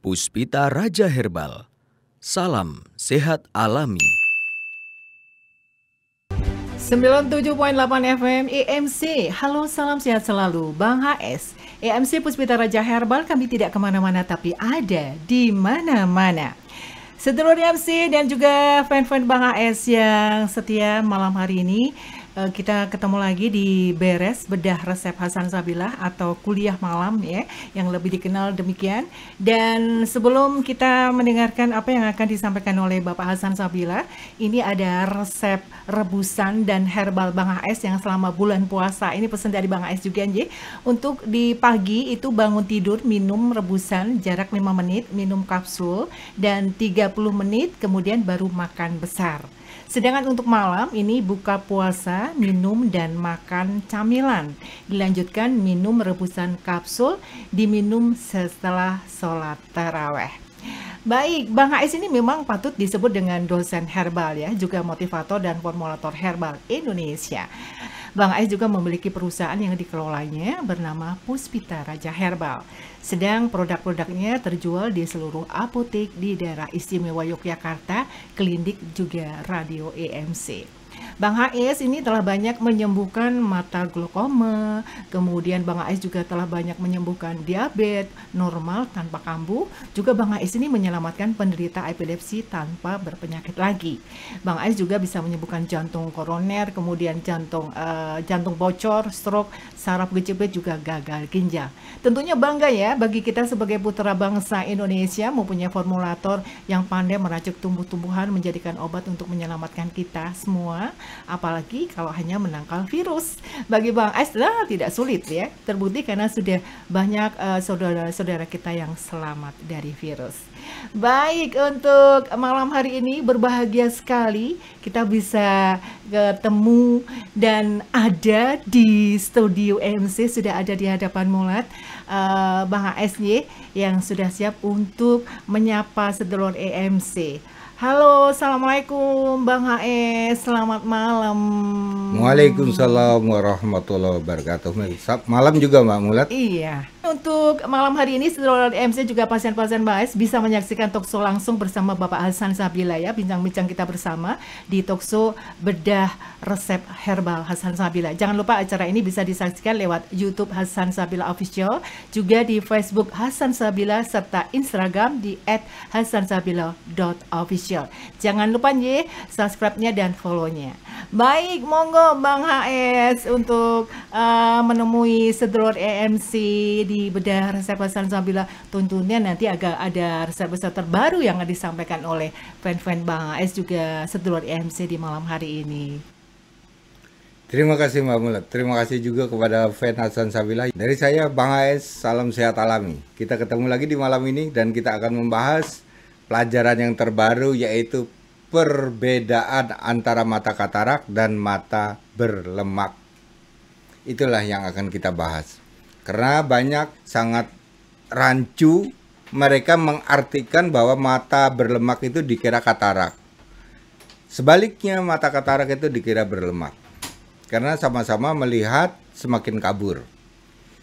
Puspita Raja Herbal. Salam sehat alami. 97.8 FM EMC. Halo, salam sehat selalu, Bang HS. EMC Puspita Raja Herbal, kami tidak kemana-mana tapi ada di mana-mana. Sedulur EMC dan juga fan-fan Bang HS yang setia, malam hari ini kita ketemu lagi di Beres Bedah Resep Hasan Sabilah atau kuliah malam ya, yang lebih dikenal demikian. Dan sebelum kita mendengarkan apa yang akan disampaikan oleh Bapak Hasan Sabilah, ini ada resep rebusan dan herbal Bang HS yang selama bulan puasa. Ini pesan dari Bang HS juga nih. Untuk di pagi itu bangun tidur minum rebusan jarak 5 menit, minum kapsul dan 30 menit kemudian baru makan besar. Sedangkan untuk malam ini buka puasa, minum dan makan camilan. Dilanjutkan minum rebusan kapsul, diminum setelah sholat taraweh. Baik, Bang HS ini memang patut disebut dengan dosen herbal ya, juga motivator dan formulator herbal Indonesia. Bang HS juga memiliki perusahaan yang dikelolanya bernama Puspita Raja Herbal. Sedang produk-produknya terjual di seluruh apotek di daerah istimewa Yogyakarta, klinik juga radio EMC. Bang HS ini telah banyak menyembuhkan mata glaukoma, kemudian Bang HS juga telah banyak menyembuhkan diabetes normal tanpa kambuh. Juga Bang HS ini menyelamatkan penderita epilepsi tanpa berpenyakit lagi. Bang HS juga bisa menyembuhkan jantung koroner, kemudian jantung bocor, stroke, saraf kejepit juga gagal ginjal. Tentunya bangga ya bagi kita sebagai putra bangsa Indonesia mempunyai formulator yang pandai meracik tumbuh-tumbuhan menjadikan obat untuk menyelamatkan kita semua. Apalagi kalau hanya menangkal virus. Bagi Bang HS tidak sulit ya. Terbukti karena sudah banyak saudara-saudara kita yang selamat dari virus. Baik, untuk malam hari ini berbahagia sekali kita bisa ketemu dan ada di studio MC, sudah ada di hadapan mulat Bang HSY yang sudah siap untuk menyapa sedulur EMC. Halo, assalamualaikum Bang HS, selamat malam. Waalaikumsalam warahmatullahi wabarakatuh. Malam juga Mbak Mulat. Iya. Untuk malam hari ini sedulur MC juga pasien-pasien Bang HS bisa menyaksikan talkshow langsung bersama Bapak Hasan Sabilah ya, bincang-bincang kita bersama di talkshow Bedah Resep Herbal Hasan Sabilah. Jangan lupa acara ini bisa disaksikan lewat YouTube Hasan Sabilah Official, juga di Facebook Hasan Sabilah serta Instagram di @hasansabilah.official. Jangan lupa nih subscribe-nya dan follow-nya. Baik, monggo Bang HS untuk menemui sedulur EMC di Bedah Resep Hasan Sabilah. Tentunya nanti agak ada resep-resep terbaru yang disampaikan oleh fan-fan Bang HS juga sedulur EMC di malam hari ini. Terima kasih Mbak Mulat. Terima kasih juga kepada fan Hasan Sabilah. Dari saya Bang HS, salam sehat alami. Kita ketemu lagi di malam ini dan kita akan membahas pelajaran yang terbaru, yaitu perbedaan antara mata katarak dan mata berlemak. Itulah yang akan kita bahas. Karena banyak sangat rancu mereka mengartikan bahwa mata berlemak itu dikira katarak. Sebaliknya mata katarak itu dikira berlemak. Karena sama-sama melihat semakin kabur.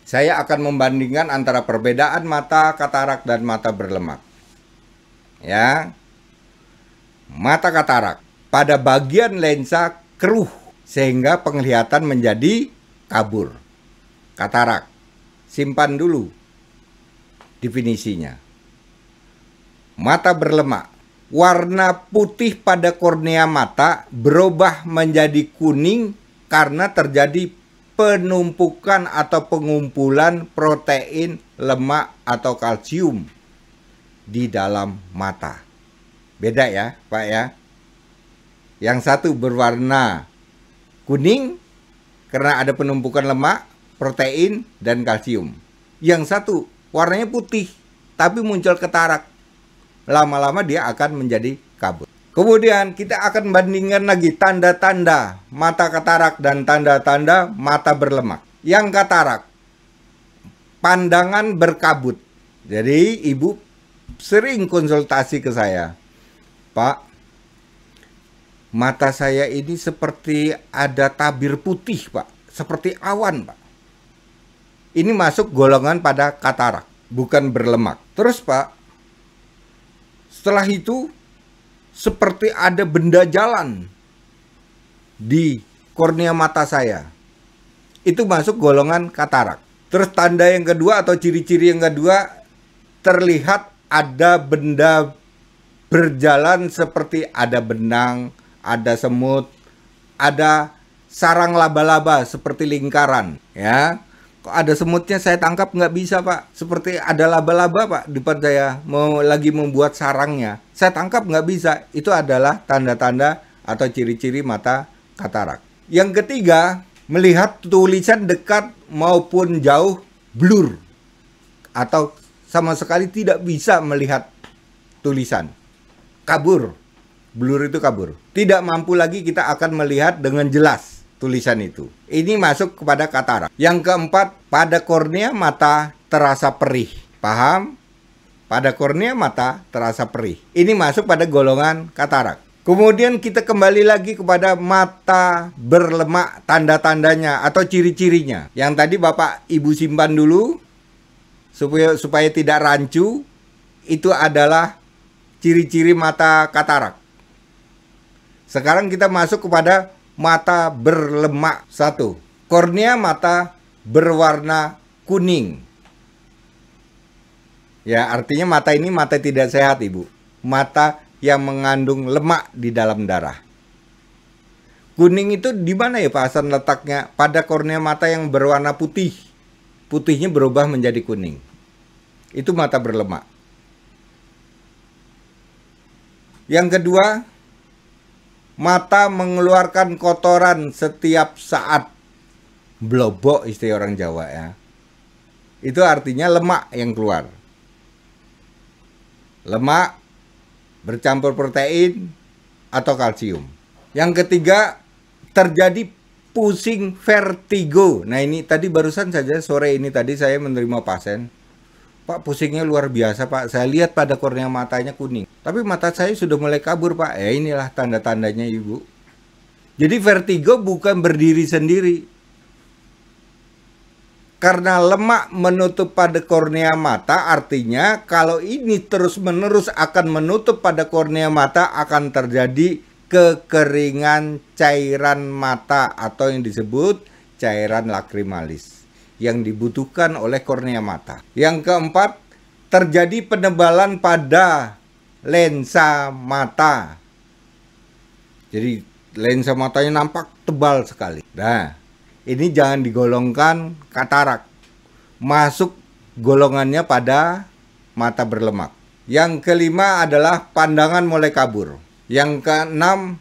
Saya akan membandingkan antara perbedaan mata katarak dan mata berlemak. Ya. Mata katarak pada bagian lensa keruh sehingga penglihatan menjadi kabur. Katarak. Simpan dulu definisinya. Mata berlemak. Warna putih pada kornea mata berubah menjadi kuning karena terjadi penumpukan atau pengumpulan protein, lemak atau kalsium di dalam mata. Beda ya Pak ya. Yang satu berwarna kuning karena ada penumpukan lemak, protein, dan kalsium. Yang satu warnanya putih tapi muncul katarak. Lama-lama dia akan menjadi kabur. Kemudian kita akan bandingkan lagi tanda-tanda mata katarak dan tanda-tanda mata berlemak. Yang katarak, pandangan berkabut. Jadi ibu sering konsultasi ke saya, Pak, mata saya ini seperti ada tabir putih Pak, seperti awan Pak. Ini masuk golongan pada katarak, bukan berlemak. Terus Pak, Setelah itu seperti ada benda jalan di kornea mata saya. Itu masuk golongan katarak. Terus tanda yang kedua atau ciri-ciri yang kedua, terlihat ada benda berjalan seperti ada benang, ada semut, ada sarang laba-laba seperti lingkaran, ya. Kok ada semutnya saya tangkap nggak bisa, Pak. Seperti ada laba-laba, Pak, di depan saya mau lagi membuat sarangnya. Saya tangkap nggak bisa. Itu adalah tanda-tanda atau ciri-ciri mata katarak. Yang ketiga, melihat tulisan dekat maupun jauh blur atau sama sekali tidak bisa melihat tulisan. Kabur. Blur itu kabur. Tidak mampu lagi kita akan melihat dengan jelas tulisan itu. Ini masuk kepada katarak. Yang keempat, pada kornea mata terasa perih. Paham? Pada kornea mata terasa perih. Ini masuk pada golongan katarak. Kemudian kita kembali lagi kepada mata berlemak, tanda-tandanya atau ciri-cirinya. Yang tadi Bapak Ibu simpan dulu supaya tidak rancu. Itu adalah ciri-ciri mata katarak. Sekarang kita masuk kepada mata berlemak. 1. Kornea mata berwarna kuning. Ya, artinya mata ini mata tidak sehat, Ibu. Mata yang mengandung lemak di dalam darah. Kuning itu di mana ya Pak Hasan letaknya? Pada kornea mata yang berwarna putih. Putihnya berubah menjadi kuning. Itu mata berlemak. Yang kedua, mata mengeluarkan kotoran setiap saat. Blobok istilah orang Jawa ya. Itu artinya lemak yang keluar. Lemak bercampur protein atau kalsium. Yang ketiga, terjadi pusing vertigo. Nah ini tadi barusan saja sore ini tadi saya menerima pasien. Pak, pusingnya luar biasa Pak. Saya lihat pada kornea matanya kuning. Tapi mata saya sudah mulai kabur Pak. Inilah tanda-tandanya Ibu. Jadi vertigo bukan berdiri sendiri. Karena lemak menutup pada kornea mata, artinya kalau ini terus-menerus akan menutup pada kornea mata, akan terjadi kekeringan cairan mata atau yang disebut cairan lacrimalis yang dibutuhkan oleh kornea mata. Yang keempat, terjadi penebalan pada lensa mata. Jadi lensa matanya nampak tebal sekali. Nah, ini jangan digolongkan katarak. Masuk golongannya pada mata berlemak. Yang kelima adalah pandangan mulai kabur. Yang keenam,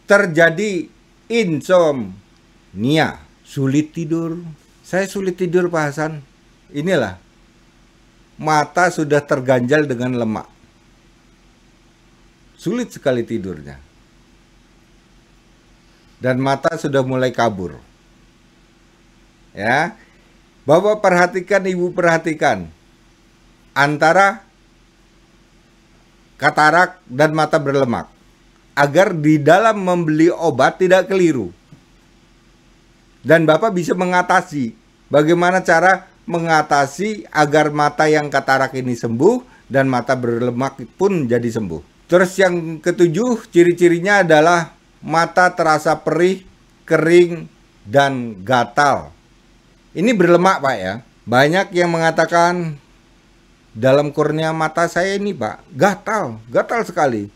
terjadi insomnia. Sulit tidur. Saya sulit tidur Pak Hasan. Inilah. Mata sudah terganjal dengan lemak. Sulit sekali tidurnya. Dan mata sudah mulai kabur. Ya. Bapak perhatikan, Ibu perhatikan. Antara katarak dan mata berlemak. Agar di dalam membeli obat tidak keliru. Dan Bapak bisa mengatasi. Bagaimana cara mengatasi agar mata yang katarak ini sembuh dan mata berlemak pun jadi sembuh. Terus yang ketujuh, ciri-cirinya adalah mata terasa perih, kering, dan gatal. Ini berlemak Pak ya. Banyak yang mengatakan dalam kornea mata saya ini Pak, gatal sekali.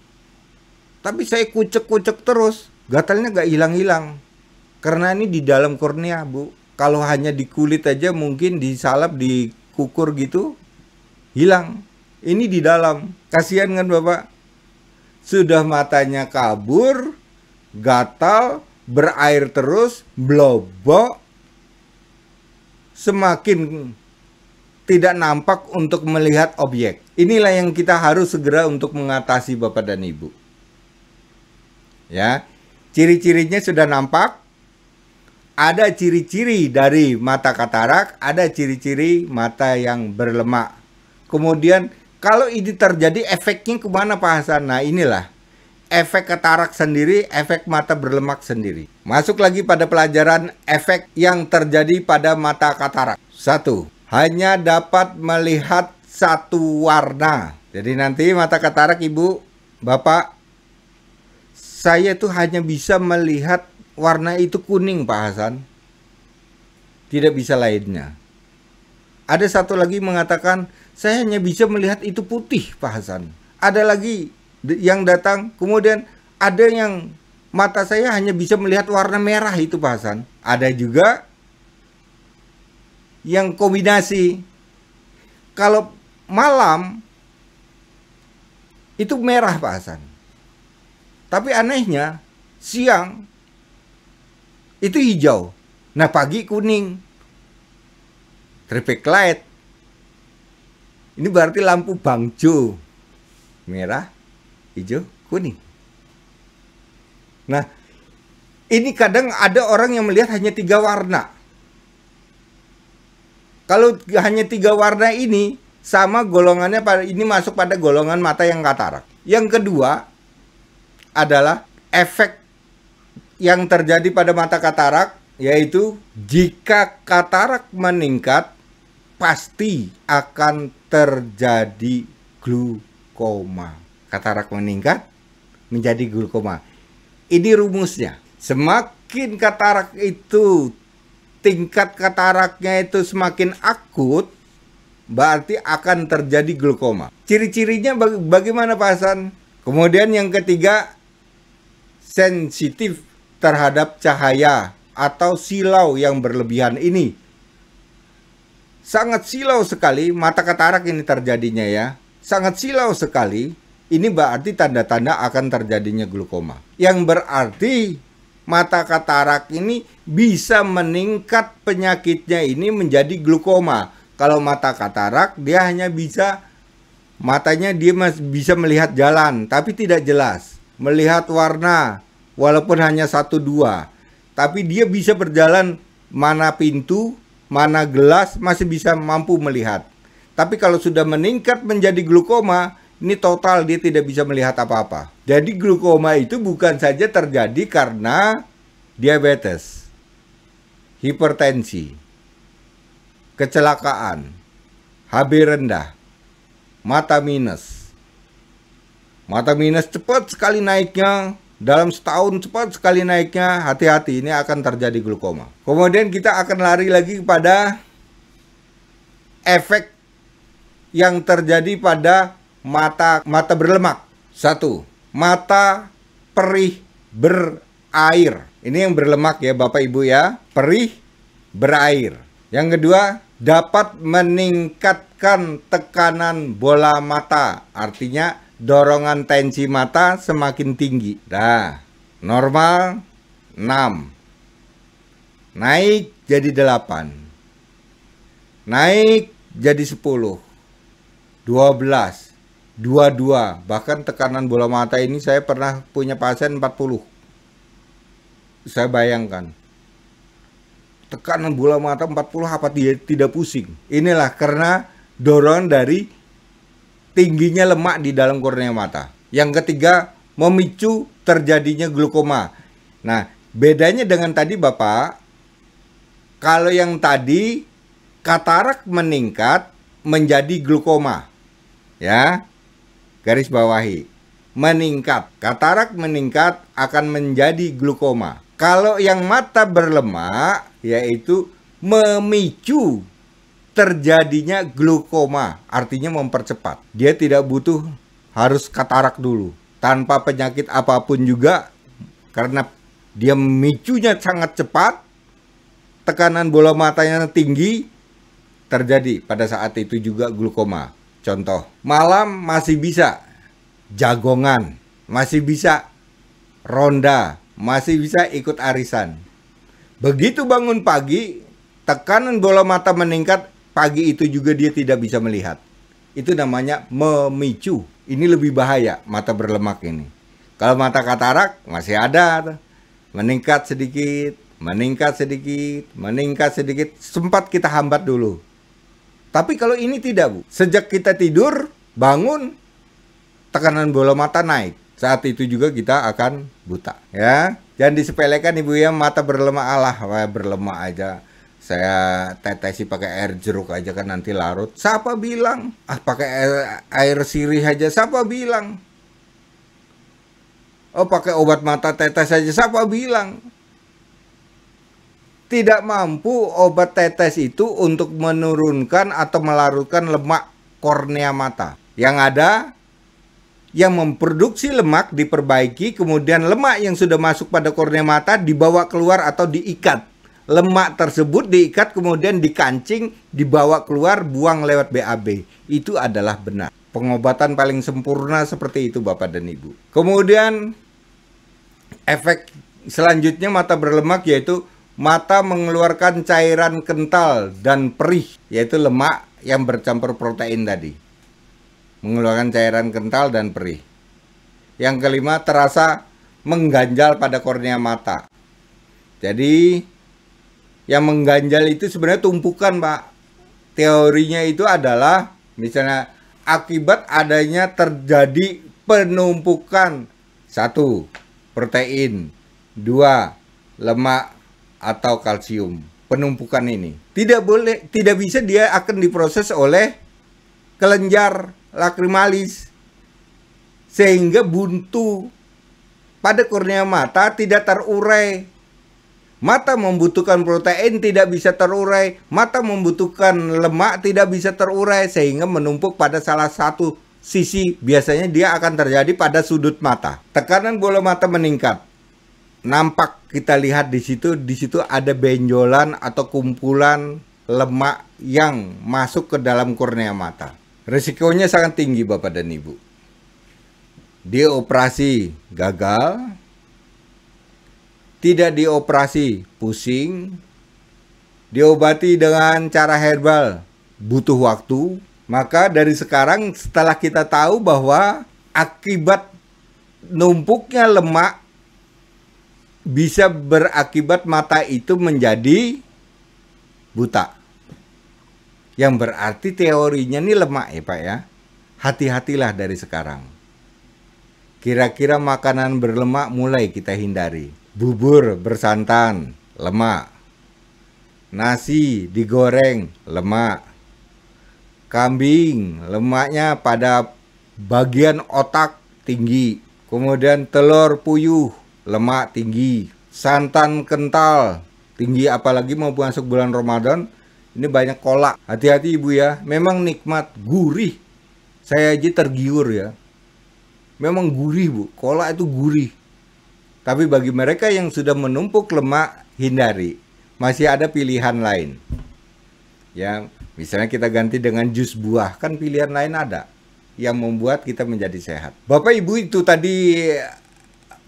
Tapi saya kucek-kucek terus, gatalnya gak hilang-hilang. Karena ini di dalam kornea Bu. Kalau hanya di kulit aja mungkin disalap, dikukur gitu, hilang. Ini di dalam. Kasihan kan Bapak? Sudah matanya kabur, gatal, berair terus, blobok, semakin tidak nampak untuk melihat objek. Inilah yang kita harus segera untuk mengatasi Bapak dan Ibu. Ya, ciri-cirinya sudah nampak. Ada ciri-ciri dari mata katarak, ada ciri-ciri mata yang berlemak. Kemudian kalau ini terjadi efeknya kemana Pak Hasan? Nah inilah. Efek katarak sendiri, efek mata berlemak sendiri. Masuk lagi pada pelajaran efek yang terjadi pada mata katarak. 1. Hanya dapat melihat satu warna. Jadi nanti mata katarak Ibu, Bapak, saya tuh hanya bisa melihat warna itu kuning Pak Hasan. Tidak bisa lainnya. Ada satu lagi mengatakan, saya hanya bisa melihat itu putih Pak Hasan. Ada lagi yang datang, kemudian ada yang mata saya hanya bisa melihat warna merah itu Pak Hasan. Ada juga yang kombinasi. Kalau malam itu merah Pak Hasan. Tapi anehnya siang itu hijau. Nah pagi kuning. Traffic light. Ini berarti lampu bangjo. Merah, hijau, kuning. Nah ini kadang ada orang yang melihat hanya 3 warna. Kalau hanya 3 warna ini sama golongannya, ini masuk pada golongan mata yang katarak. Yang kedua adalah efek yang terjadi pada mata katarak, yaitu jika katarak meningkat pasti akan terjadi glukoma. Katarak meningkat menjadi glukoma. Ini rumusnya. Semakin katarak itu, tingkat kataraknya itu semakin akut, berarti akan terjadi glukoma. Ciri-cirinya bagaimana Pak Hasan? Kemudian yang ketiga, sensitif terhadap cahaya atau silau yang berlebihan ini. Sangat silau sekali mata katarak ini terjadinya ya. Sangat silau sekali. Ini berarti tanda-tanda akan terjadinya glukoma. Yang berarti mata katarak ini bisa meningkat penyakitnya ini menjadi glukoma. Kalau mata katarak dia hanya bisa, matanya dia masih bisa melihat jalan tapi tidak jelas, melihat warna walaupun hanya 1-2, tapi dia bisa berjalan, mana pintu, mana gelas masih bisa mampu melihat. Tapi kalau sudah meningkat menjadi glukoma, ini total dia tidak bisa melihat apa-apa. Jadi glukoma itu bukan saja terjadi karena diabetes, hipertensi, kecelakaan, HB rendah, mata minus. Mata minus cepat sekali naiknya, dalam setahun cepat sekali naiknya, hati-hati ini akan terjadi glukoma. Kemudian kita akan lari lagi kepada efek yang terjadi pada mata berlemak. 1. Mata perih berair. Ini yang berlemak ya Bapak Ibu ya, perih berair. Yang kedua, dapat meningkatkan tekanan bola mata. Artinya dorongan tensi mata semakin tinggi. Nah, normal 6. Naik jadi 8. Naik jadi 10. 12. 22. Bahkan tekanan bola mata ini saya pernah punya pasien 40. Saya bayangkan. Tekanan bola mata 40 apa dia tidak pusing? Inilah karena dorongan dari tingginya lemak di dalam kornea mata. Yang ketiga, memicu terjadinya glukoma. Nah, bedanya dengan tadi Bapak, kalau yang tadi katarak meningkat menjadi glukoma. Ya, garis bawahi. Meningkat, katarak meningkat akan menjadi glukoma. Kalau yang mata berlemak, yaitu memicu terjadinya glukoma, artinya mempercepat. Dia tidak butuh harus katarak dulu, tanpa penyakit apapun juga, karena dia memicunya sangat cepat, tekanan bola matanya tinggi, terjadi pada saat itu juga glukoma. Contoh, malam masih bisa jagongan, masih bisa ronda, masih bisa ikut arisan. Begitu bangun pagi, tekanan bola mata meningkat, pagi itu juga dia tidak bisa melihat. Itu namanya memicu. Ini lebih bahaya mata berlemak ini. Kalau mata katarak masih ada, meningkat sedikit, meningkat sedikit, meningkat sedikit, sempat kita hambat dulu. Tapi kalau ini tidak, Bu. Sejak kita tidur, bangun, tekanan bola mata naik. Saat itu juga kita akan buta, ya. Jangan disepelekan Ibu ya, mata berlemak, berlemak aja. Saya tetesi pakai air jeruk aja kan nanti larut. Siapa bilang? Pakai air sirih aja. Siapa bilang? Oh, pakai obat mata tetes aja. Siapa bilang? Tidak mampu obat tetes itu untuk menurunkan atau melarutkan lemak kornea mata. Yang ada, yang memproduksi lemak diperbaiki, kemudian lemak yang sudah masuk pada kornea mata dibawa keluar atau diikat. Lemak tersebut diikat, kemudian dikancing, dibawa keluar, buang lewat BAB. Itu adalah benar. Pengobatan paling sempurna seperti itu, Bapak dan Ibu. Kemudian efek selanjutnya mata berlemak, yaitu mata mengeluarkan cairan kental dan perih, yaitu lemak yang bercampur protein tadi. Mengeluarkan cairan kental dan perih. Yang kelima, terasa mengganjal pada kornea mata. Jadi yang mengganjal itu sebenarnya tumpukan, Pak. Teorinya itu adalah misalnya akibat adanya terjadi penumpukan. 1. Protein. 2. Lemak atau kalsium. Penumpukan ini tidak bisa, dia akan diproses oleh kelenjar lacrimalis sehingga buntu pada kornea mata tidak terurai. Mata membutuhkan protein, tidak bisa terurai. Mata membutuhkan lemak, tidak bisa terurai, sehingga menumpuk pada salah satu sisi. Biasanya dia akan terjadi pada sudut mata. Tekanan bola mata meningkat. Nampak kita lihat di situ ada benjolan atau kumpulan lemak yang masuk ke dalam kornea mata. Risikonya sangat tinggi, Bapak dan Ibu. Dioperasi gagal, tidak dioperasi pusing, diobati dengan cara herbal butuh waktu. Maka dari sekarang, setelah kita tahu bahwa akibat numpuknya lemak bisa berakibat mata itu menjadi buta, yang berarti teorinya ini lemak ya Pak ya. Hati-hatilah dari sekarang. Kira-kira makanan berlemak mulai kita hindari. Bubur bersantan, lemak. Nasi digoreng, lemak. Kambing, lemaknya pada bagian otak tinggi. Kemudian telur puyuh, lemak tinggi. Santan kental, tinggi, apalagi mau masuk bulan Ramadan. Ini banyak kolak. Hati-hati Ibu ya. Memang nikmat, gurih. Saya aja tergiur ya. Memang gurih Bu. Kolak itu gurih. Tapi bagi mereka yang sudah menumpuk lemak, hindari. Masih ada pilihan lain. Ya, misalnya kita ganti dengan jus buah. Kan pilihan lain ada. Yang membuat kita menjadi sehat. Bapak Ibu, itu tadi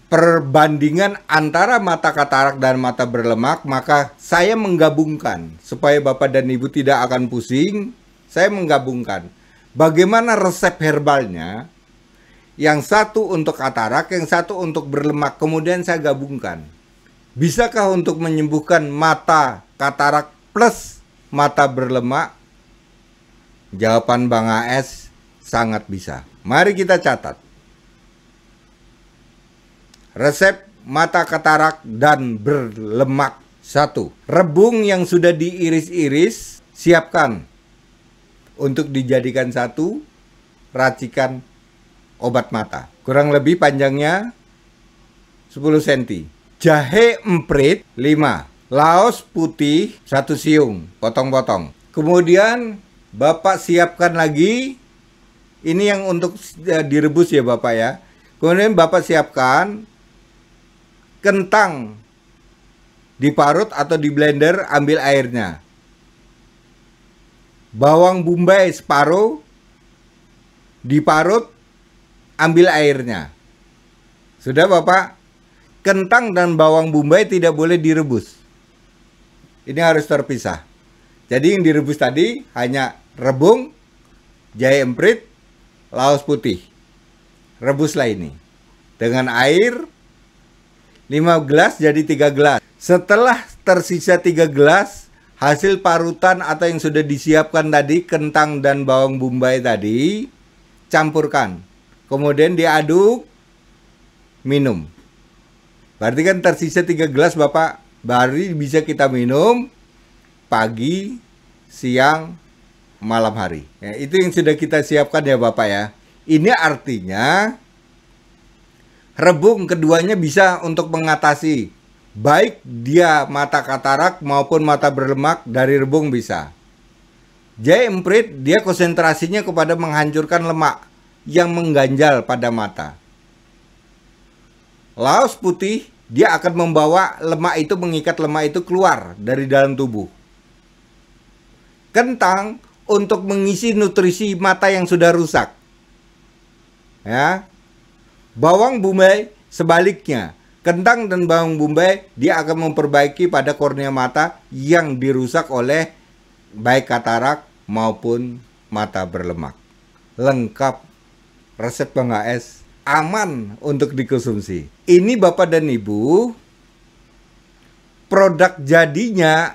perbandingan antara mata katarak dan mata berlemak. Maka saya menggabungkan supaya Bapak dan Ibu tidak akan pusing. Saya menggabungkan bagaimana resep herbalnya. Yang satu untuk katarak, yang satu untuk berlemak. Kemudian saya gabungkan. Bisakah untuk menyembuhkan mata katarak plus mata berlemak? Jawaban Bang AS sangat bisa. Mari kita catat. Resep mata katarak dan berlemak. 1. Rebung yang sudah diiris-iris, siapkan untuk dijadikan satu racikan obat mata. Kurang lebih panjangnya 10 cm. Jahe emprit 5. Laos putih 1 siung, potong-potong. Kemudian Bapak siapkan lagi. Ini yang untuk direbus ya Bapak ya. Kemudian Bapak siapkan kentang diparut atau di blender, ambil airnya. Bawang bombay separuh diparut, ambil airnya. Sudah Bapak? Kentang dan bawang bombay tidak boleh direbus. Ini harus terpisah. Jadi yang direbus tadi hanya rebung, jahe emprit, laos putih. Rebuslah ini dengan air 5 gelas jadi 3 gelas. Setelah tersisa 3 gelas, hasil parutan atau yang sudah disiapkan tadi, kentang dan bawang bombay tadi, campurkan. Kemudian diaduk, minum. Berarti kan tersisa 3 gelas Bapak, baru bisa kita minum. pagi, siang, malam hari. Ya, itu yang sudah kita siapkan ya Bapak ya. Ini artinya rebung keduanya bisa untuk mengatasi baik dia mata katarak maupun mata berlemak dari rebung bisa. J-Emprit dia konsentrasinya kepada menghancurkan lemak yang mengganjal pada mata. Laos putih dia akan membawa lemak itu, mengikat lemak itu keluar dari dalam tubuh. Kentang untuk mengisi nutrisi mata yang sudah rusak. Ya. Bawang bombay sebaliknya. Kentang dan bawang bombay dia akan memperbaiki pada kornea mata yang dirusak oleh baik katarak maupun mata berlemak. Lengkap resep Bang AS, aman untuk dikonsumsi. Ini Bapak dan Ibu, produk jadinya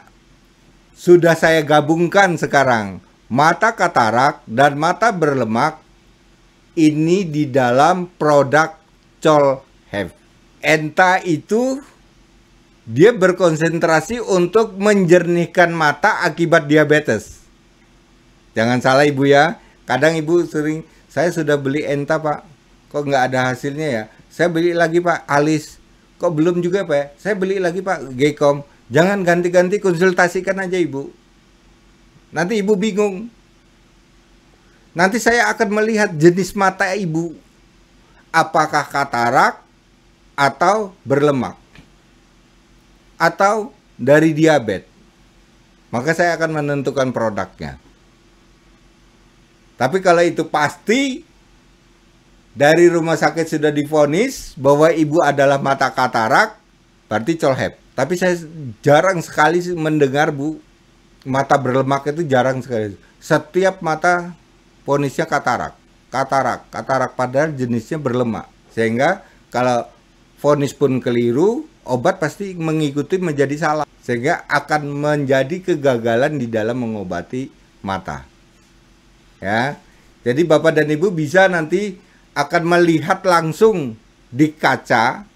sudah saya gabungkan sekarang. Mata katarak dan mata berlemak ini di dalam produk Cholhef. Enta itu dia berkonsentrasi untuk menjernihkan mata akibat diabetes. Jangan salah Ibu ya. Kadang Ibu sering, saya sudah beli Enta Pak, kok nggak ada hasilnya ya. Saya beli lagi Pak Alis, kok belum juga Pak ya. Saya beli lagi Pak Gecom. Jangan ganti-ganti, konsultasikan aja Ibu. Nanti Ibu bingung. Nanti saya akan melihat jenis mata Ibu. Apakah katarak atau berlemak. Atau dari diabetes. Maka saya akan menentukan produknya. Tapi kalau itu pasti dari rumah sakit sudah divonis bahwa Ibu adalah mata katarak, berarti Cholhef. Tapi saya jarang sekali mendengar Bu, mata berlemak itu jarang sekali. Setiap mata vonisnya katarak, padahal jenisnya berlemak. Sehingga kalau vonis pun keliru, obat pasti mengikuti menjadi salah. Sehingga akan menjadi kegagalan di dalam mengobati mata. Ya. Jadi Bapak dan Ibu bisa nanti akan melihat langsung di kaca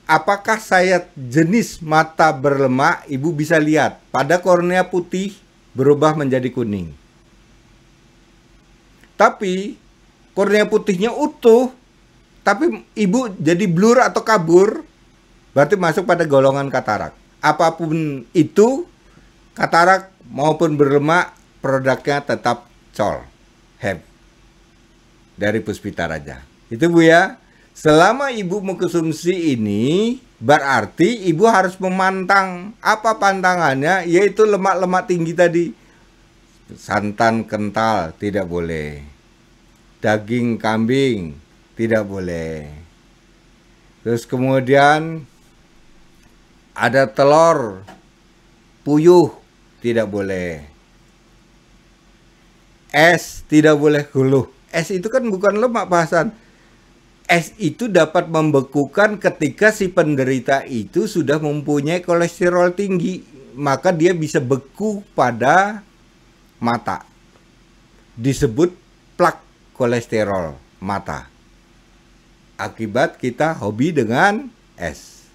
apakah saya jenis mata berlemak. Ibu bisa lihat pada kornea putih berubah menjadi kuning. Tapi kornea putihnya utuh, tapi Ibu jadi blur atau kabur, berarti masuk pada golongan katarak. Apapun itu, katarak maupun berlemak, produknya tetap Cholhef dari Puspita Raja. Itu Bu ya. Selama Ibu mengkonsumsi ini, berarti Ibu harus memantang. Apa pantangannya? Yaitu lemak-lemak tinggi tadi. Santan kental tidak boleh. Daging kambing tidak boleh. Terus kemudian ada telur puyuh tidak boleh. Es tidak boleh guluh. Es itu kan bukan lemak bahasan. Es itu dapat membekukan ketika si penderita itu sudah mempunyai kolesterol tinggi. Maka dia bisa beku pada mata. Disebut plak kolesterol mata. Akibat kita hobi dengan es.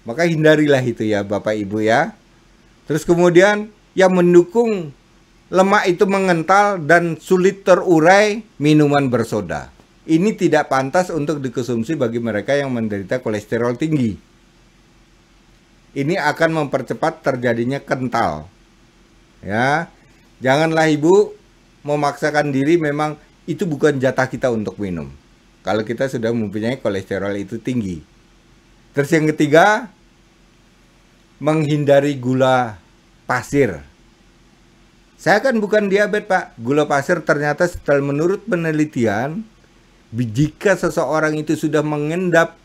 Maka hindarilah itu ya Bapak Ibu ya. Terus kemudian yang mendukung lemak itu mengental dan sulit terurai, minuman bersoda. Ini tidak pantas untuk dikonsumsi bagi mereka yang menderita kolesterol tinggi. Ini akan mempercepat terjadinya kental. Ya, janganlah Ibu memaksakan diri, memang itu bukan jatah kita untuk minum. Kalau kita sudah mempunyai kolesterol itu tinggi. Terus yang ketiga, menghindari gula pasir. Saya kan bukan diabetes Pak. Gula pasir ternyata setelah menurut penelitian, jika seseorang itu sudah mengendap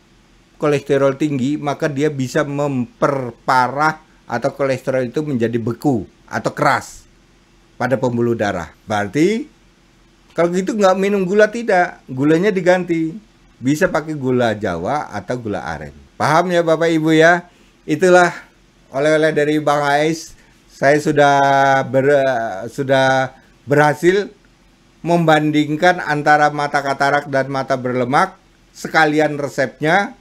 kolesterol tinggi, maka dia bisa memperparah atau kolesterol itu menjadi beku atau keras pada pembuluh darah. Berarti kalau gitu nggak minum gula, tidak. Gulanya diganti. Bisa pakai gula Jawa atau gula aren. Paham ya Bapak Ibu ya? Itulah oleh-oleh dari Bang Ais. Saya sudah berhasil membandingkan antara mata katarak dan mata berlemak, sekalian resepnya,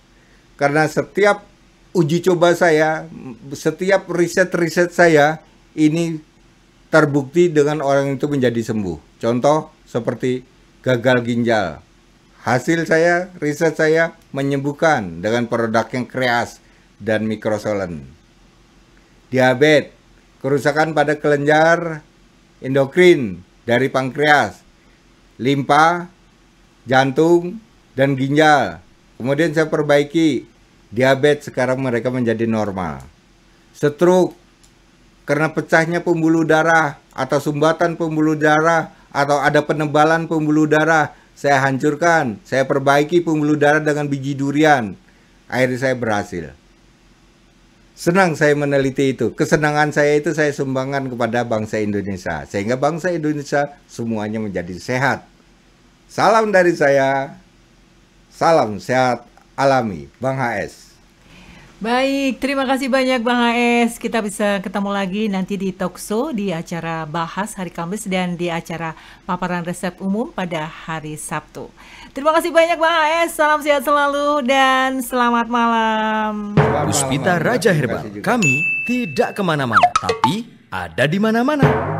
karena setiap uji coba saya, setiap riset-riset saya ini terbukti dengan orang itu menjadi sembuh. Contoh seperti gagal ginjal. Hasil saya, riset saya menyembuhkan dengan produk yang Kreas dan Microsolent. Diabetes, kerusakan pada kelenjar endokrin dari pankreas, limpa, jantung, dan ginjal. Kemudian saya perbaiki, diabetes sekarang mereka menjadi normal. Stroke, karena pecahnya pembuluh darah atau sumbatan pembuluh darah atau ada penebalan pembuluh darah, saya hancurkan, saya perbaiki pembuluh darah dengan biji durian. Akhirnya saya berhasil. Senang saya meneliti itu. Kesenangan saya itu saya sumbangkan kepada bangsa Indonesia. Sehingga bangsa Indonesia semuanya menjadi sehat. Salam dari saya. Salam sehat alami. Bang HS. Baik, terima kasih banyak Bang AS. Kita bisa ketemu lagi nanti di talkshow, di acara Bahas hari Kamis, dan di acara paparan resep umum pada hari Sabtu. Terima kasih banyak Bang AS. Salam sehat selalu dan selamat malam. Puspita Raja Herbal, kami tidak kemana-mana, tapi ada di mana-mana.